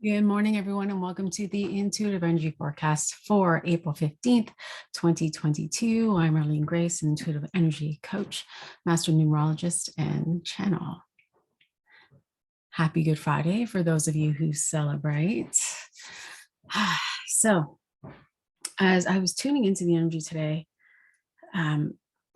Good morning, everyone, and welcome to the Intuitive Energy Forecast for April 15th, 2022. I'm Arlene Grace, Intuitive Energy Coach, Master Numerologist, and Channel. Happy Good Friday for those of you who celebrate. So, as I was tuning into the energy today,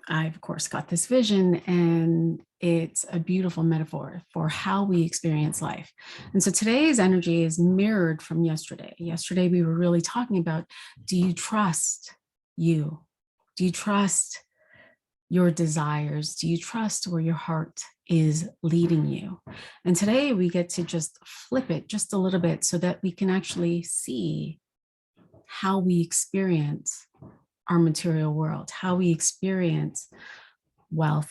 I, of course, got this vision, and it's a beautiful metaphor for how we experience life. And so today's energy is mirrored from yesterday. Yesterday, we were really talking about, do you trust you? Do you trust your desires? Do you trust where your heart is leading you? And today we get to just flip it just a little bit so that we can actually see how we experience our material world, how we experience wealth,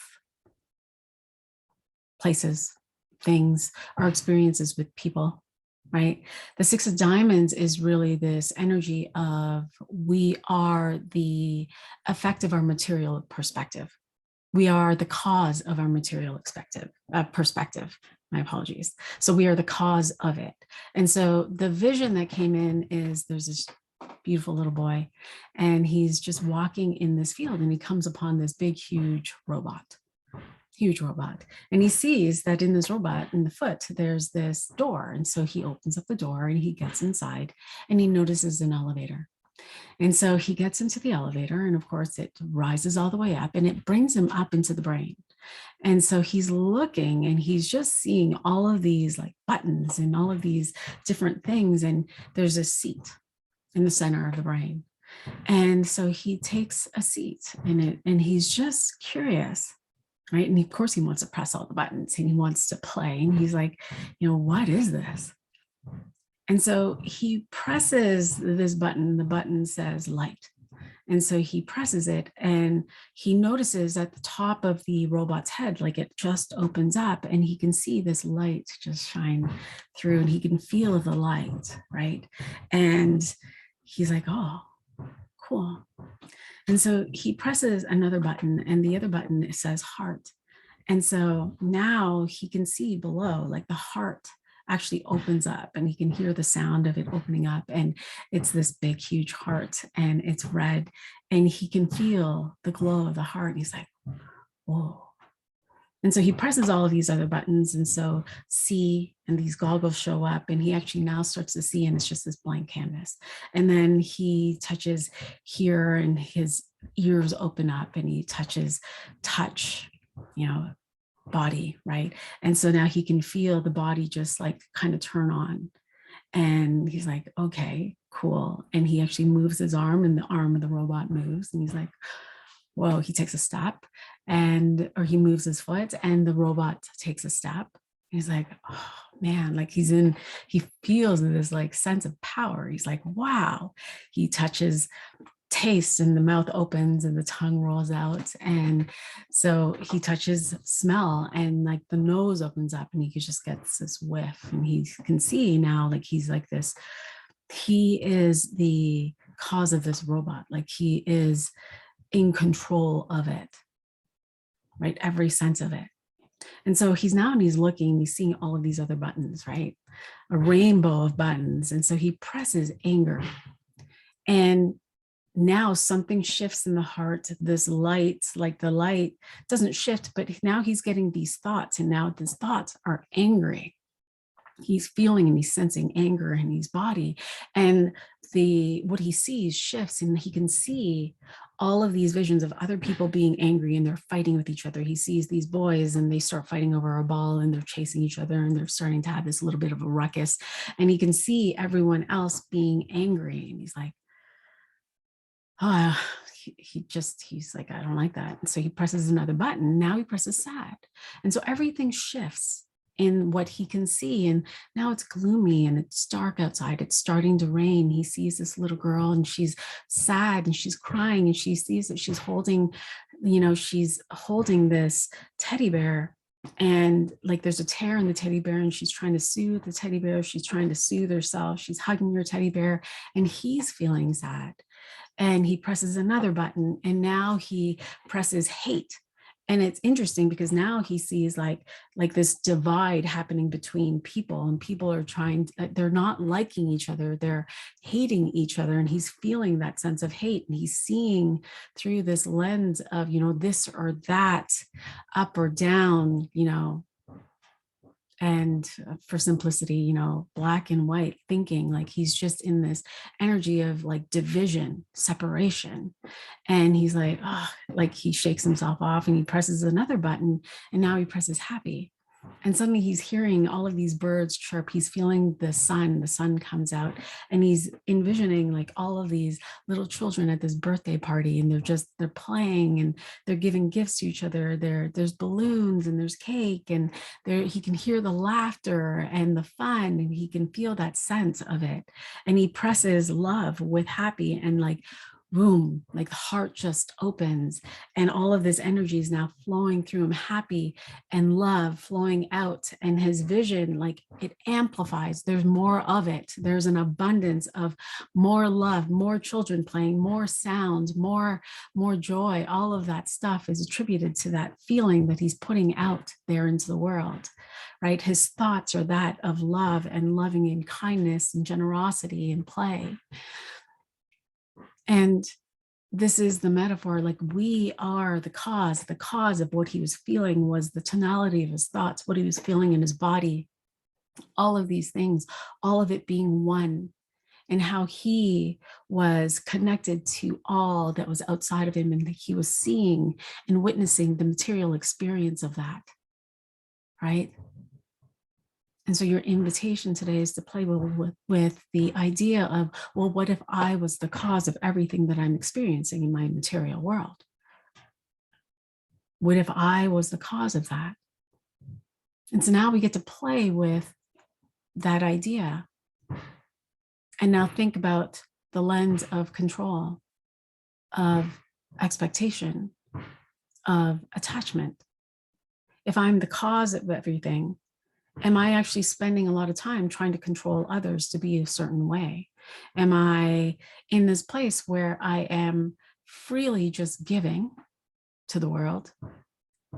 places, things, our experiences with people, right? The Six of Diamonds is really this energy of we are the effect of our material perspective. We are the cause of our material perspective. My apologies. So we are the cause of it. And so the vision that came in is there's this beautiful little boy, and he's just walking in this field, and he comes upon this big, huge robot. And he sees that in this robot, in the foot, there's this door. And so he opens up the door and he gets inside, and he notices an elevator. And so he gets into the elevator, and of course it rises all the way up, and it brings him up into the brain. And so he's looking, and he's just seeing all of these like buttons and all of these different things. And there's a seat in the center of the brain. And so he takes a seat in it, and he's just curious, right? And of course he wants to press all the buttons, and he wants to play. And he's like, what is this? And so he presses this button. The button says light. And so he presses it, and he notices at the top of the robot's head, like it just opens up, and he can see this light just shine through, and he can feel the light, right? And he's like, oh, cool. And so he presses another button, and the other button says heart. And so now he can see below, like the heart actually opens up, and he can hear the sound of it opening up. And it's this big, huge heart, and it's red, and he can feel the glow of the heart. And he's like, whoa. And so he presses all of these other buttons, and so see, and these goggles show up, and he actually now starts to see, and it's just this blank canvas. And then he touches here, and his ears open up, and he touches touch, body, right? And so now he can feel the body just like kind of turn on. And he's like, okay, cool. And he actually moves his arm, and the arm of the robot moves, and he's like, whoa. He takes a step, or he moves his foot, and the robot takes a step. He's like, oh man, like he feels this like sense of power. He's like, wow. He touches taste, and the mouth opens and the tongue rolls out. And so he touches smell, and like the nose opens up, and he just gets this whiff, and he can see now, like he's like this, he is the cause of this robot. Like he is in control of it, right? Every sense of it. And so he's looking, he's seeing all of these other buttons, right? A rainbow of buttons. And so he presses anger, and now something shifts in the heart. This light, like the light doesn't shift, but now he's getting these thoughts, and now these thoughts are angry. He's feeling and he's sensing anger in his body, and what he sees shifts, and he can see all of these visions of other people being angry, and they're fighting with each other. He sees these boys, and they start fighting over a ball, and they're chasing each other, and they're starting to have this little bit of a ruckus, and he can see everyone else being angry, and he's like, oh, he's like, I don't like that. And so he presses another button. Now he presses sad. And so everything shifts in what he can see. And now it's gloomy, and it's dark outside. It's starting to rain. He sees this little girl, and she's sad, and she's crying, and she sees that she's holding this teddy bear. And like there's a tear in the teddy bear, and she's trying to soothe the teddy bear. She's trying to soothe herself. She's hugging her teddy bear, and he's feeling sad. And he presses another button, and now he presses hate. And it's interesting because now he sees like this divide happening between people, and people are they're not liking each other, they're hating each other, and he's feeling that sense of hate, and he's seeing through this lens of, this or that, up or down, and for simplicity, black and white thinking. Like he's just in this energy of like division, separation. And he's like, oh, like he shakes himself off and he presses another button, and now he presses happy. And suddenly he's hearing all of these birds chirp. He's feeling the sun comes out, and he's envisioning like all of these little children at this birthday party, and they're playing and they're giving gifts to each other. There's balloons and there's cake, and he can hear the laughter and the fun, and he can feel that sense of it. And he presses love with happy, and like boom, like the heart just opens, and all of this energy is now flowing through him, happy and love flowing out, and his vision, like it amplifies. There's more of it. There's an abundance of more love, more children playing, more sounds, more joy. All of that stuff is attributed to that feeling that he's putting out there into the world, right? His thoughts are that of love and loving and kindness and generosity and play. And this is the metaphor, like we are the cause of what he was feeling was the tonality of his thoughts, what he was feeling in his body, all of these things, all of it being one, and how he was connected to all that was outside of him, and that he was seeing and witnessing the material experience of that, right? And so your invitation today is to play with the idea of, well, what if I was the cause of everything that I'm experiencing in my material world? What if I was the cause of that? And so now we get to play with that idea. And now think about the lens of control, of expectation, of attachment. If I'm the cause of everything, am I actually spending a lot of time trying to control others to be a certain way? Am I in this place where I am freely just giving to the world,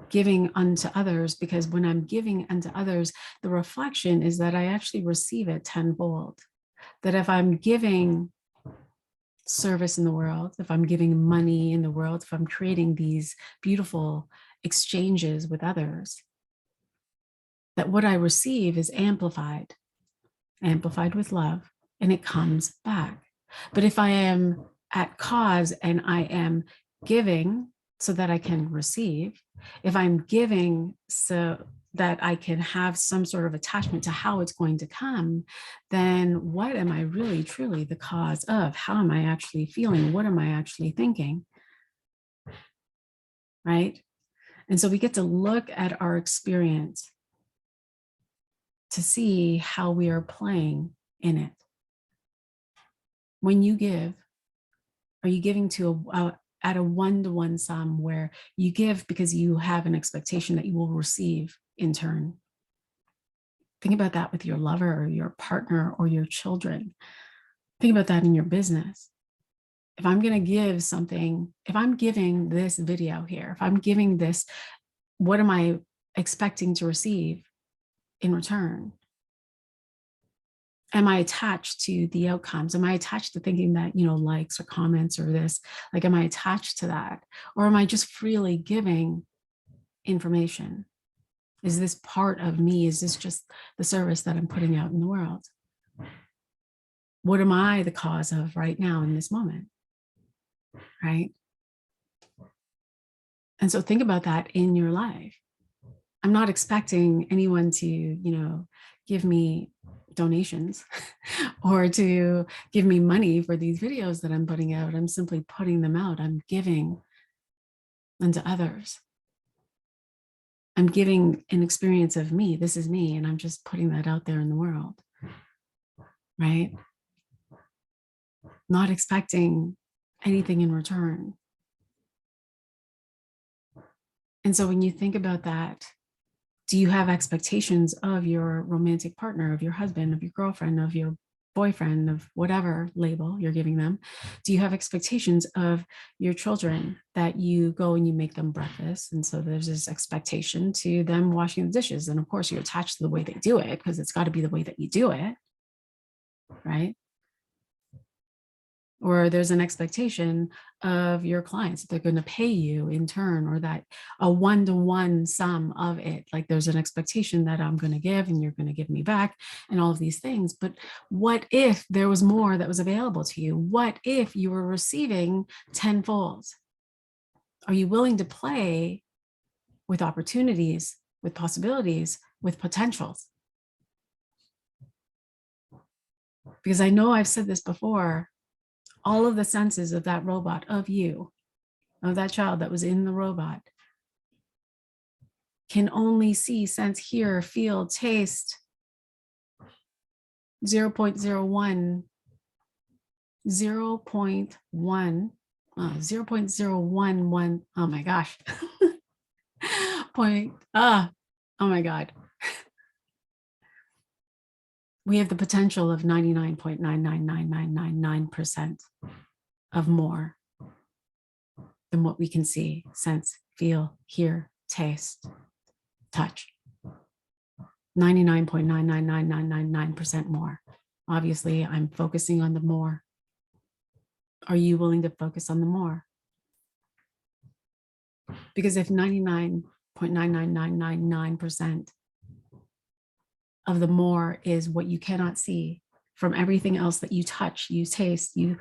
giving unto others? Because when I'm giving unto others, the reflection is that I actually receive it tenfold. That if I'm giving service in the world, if I'm giving money in the world, if I'm creating these beautiful exchanges with others, that what I receive is amplified with love, and it comes back. But if I am at cause and I am giving so that I can receive, if I'm giving so that I can have some sort of attachment to how it's going to come, then what am I really truly the cause of? How am I actually feeling? What am I actually thinking? Right? And so we get to look at our experience to see how we are playing in it. When you give, are you giving to at a one-to-one sum where you give because you have an expectation that you will receive in turn? Think about that with your lover or your partner or your children. Think about that in your business. If I'm going to give something, if I'm giving this video here, if I'm giving this, what am I expecting to receive in return? Am I attached to the outcomes? Am I attached to thinking that, likes or comments or this, like, am I attached to that? Or am I just freely giving information? Is this part of me? Is this just the service that I'm putting out in the world? What am I the cause of right now in this moment? Right? And so think about that in your life. I'm not expecting anyone to, give me donations or to give me money for these videos that I'm putting out. I'm simply putting them out. I'm giving unto others. I'm giving an experience of me. This is me, and I'm just putting that out there in the world, right? Not expecting anything in return. And so when you think about that, do you have expectations of your romantic partner, of your husband, of your girlfriend, of your boyfriend, of whatever label you're giving them? Do you have expectations of your children that you go and you make them breakfast? And so there's this expectation to them washing the dishes. And of course, you're attached to the way they do it because it's got to be the way that you do it, right? Or there's an expectation of your clients that they're going to pay you in turn, or that a one-to-one sum of it. Like there's an expectation that I'm going to give and you're going to give me back and all of these things. But what if there was more that was available to you? What if you were receiving tenfold? Are you willing to play with opportunities, with possibilities, with potentials? Because I know I've said this before, all of the senses of that robot, of you, of that child that was in the robot, can only see, sense, hear, feel, taste 0.01, 0.011, oh my gosh, oh my God. We have the potential of 99.999999% of more than what we can see, sense, feel, hear, taste, touch. 99.999999% more. Obviously, I'm focusing on the more. Are you willing to focus on the more? Because if 99.99999% of the more is what you cannot see from everything else that you touch, you taste, you,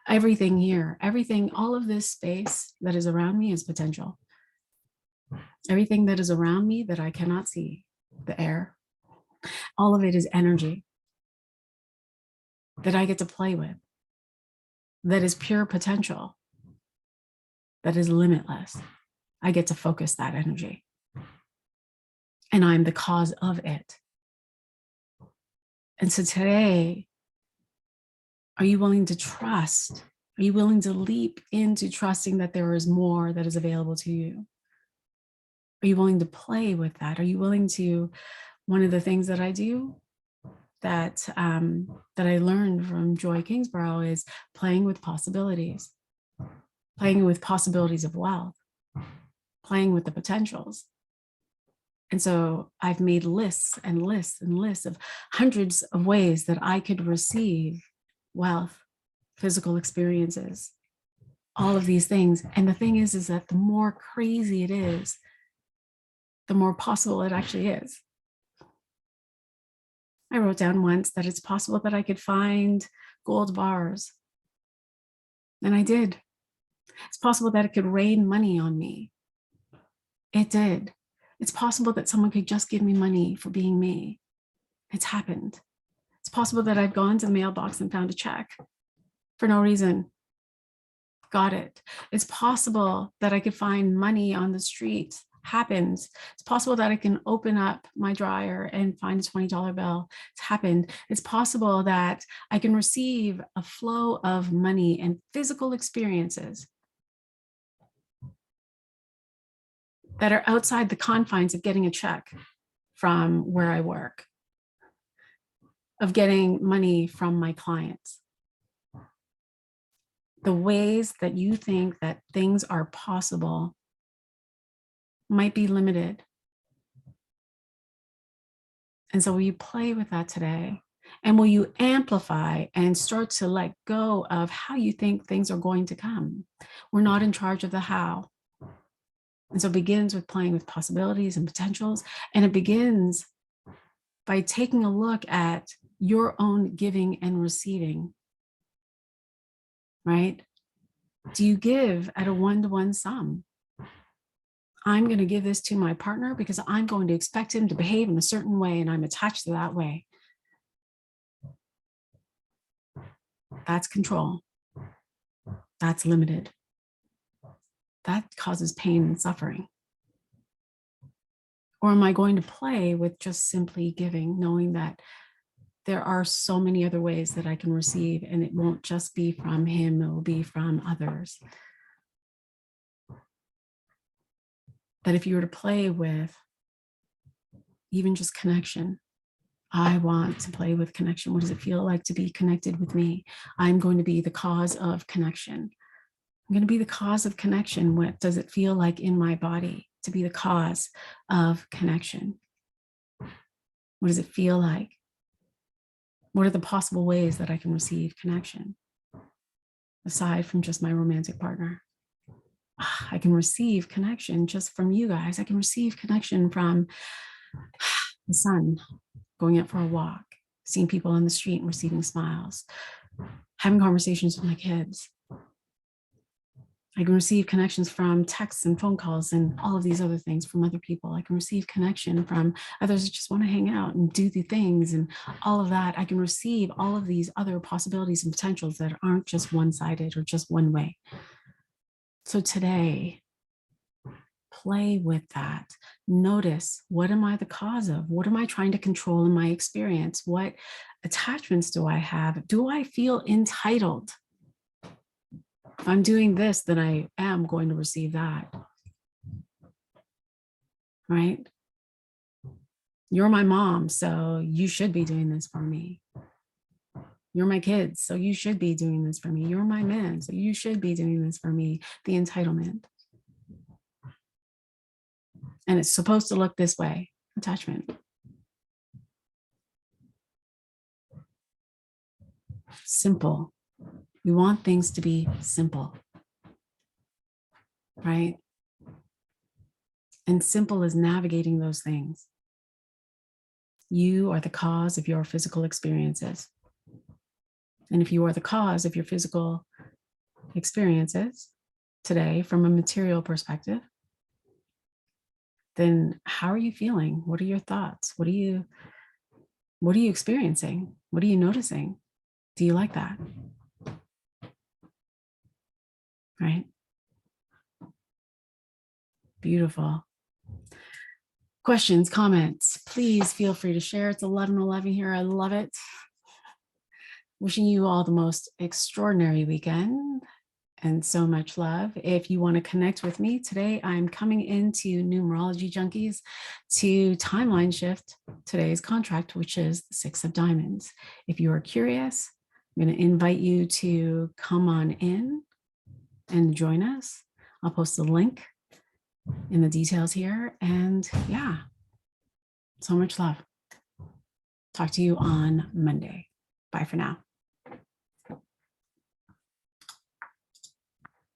everything here, everything, all of this space that is around me is potential. Everything that is around me that I cannot see, the air, all of it is energy that I get to play with, that is pure potential, that is limitless. I get to focus that energy, and I'm the cause of it. And so today, are you willing to trust? Are you willing to leap into trusting that there is more that is available to you? Are you willing to play with that? Are you willing to, one of the things that I do that I learned from Joy Kingsborough is playing with possibilities of wealth, playing with the potentials. And so I've made lists and lists and lists of hundreds of ways that I could receive wealth, physical experiences, all of these things. And the thing is that the more crazy it is, the more possible it actually is. I wrote down once that it's possible that I could find gold bars. And I did. It's possible that it could rain money on me. It did. It's possible that someone could just give me money for being me. It's happened. It's possible that I've gone to the mailbox and found a check for no reason. Got it. It's possible that I could find money on the street. Happens. It's possible that I can open up my dryer and find a $20 bill. It's happened. It's possible that I can receive a flow of money and physical experiences that are outside the confines of getting a check from where I work, of getting money from my clients. The ways that you think that things are possible might be limited. And so will you play with that today? And will you amplify and start to let go of how you think things are going to come? We're not in charge of the how. And so it begins with playing with possibilities and potentials. And it begins by taking a look at your own giving and receiving, right? Do you give at a one-to-one sum? I'm going to give this to my partner because I'm going to expect him to behave in a certain way and I'm attached to that way. That's control. That's limited. That causes pain and suffering. Or am I going to play with just simply giving, knowing that there are so many other ways that I can receive, and it won't just be from him, it will be from others. That if you were to play with even just connection, I want to play with connection. What does it feel like to be connected with me? I'm going to be the cause of connection. I'm going to be the cause of connection. What does it feel like in my body to be the cause of connection? What does it feel like? What are the possible ways that I can receive connection aside from just my romantic partner? I can receive connection just from you guys. I can receive connection from the sun, going out for a walk, seeing people on the street and receiving smiles, having conversations with my kids. I can receive connections from texts and phone calls and all of these other things from other people. I can receive connection from others that just want to hang out and do the things and all of that. I can receive all of these other possibilities and potentials that aren't just one-sided or just one way. So today, play with that. Notice, what am I the cause of? What am I trying to control in my experience? What attachments do I have? Do I feel entitled? If I'm doing this, then I am going to receive that. Right? You're my mom, so you should be doing this for me. You're my kids, so you should be doing this for me. You're my man, so you should be doing this for me. The entitlement. And it's supposed to look this way, attachment. Simple. We want things to be simple, right? And simple is navigating those things. You are the cause of your physical experiences. And if you are the cause of your physical experiences today from a material perspective, then how are you feeling? What are your thoughts? What are you experiencing? What are you noticing? Do you like that? Right? Beautiful. Questions, comments, please feel free to share. It's 11:11 here. I love it. Wishing you all the most extraordinary weekend and so much love. If you want to connect with me today, I'm coming into Numerology Junkies to timeline shift today's contract, which is the Six of Diamonds. If you are curious, I'm going to invite you to come on in and join us. I'll post a link in the details here. And yeah, so much love. Talk to you on Monday. Bye for now.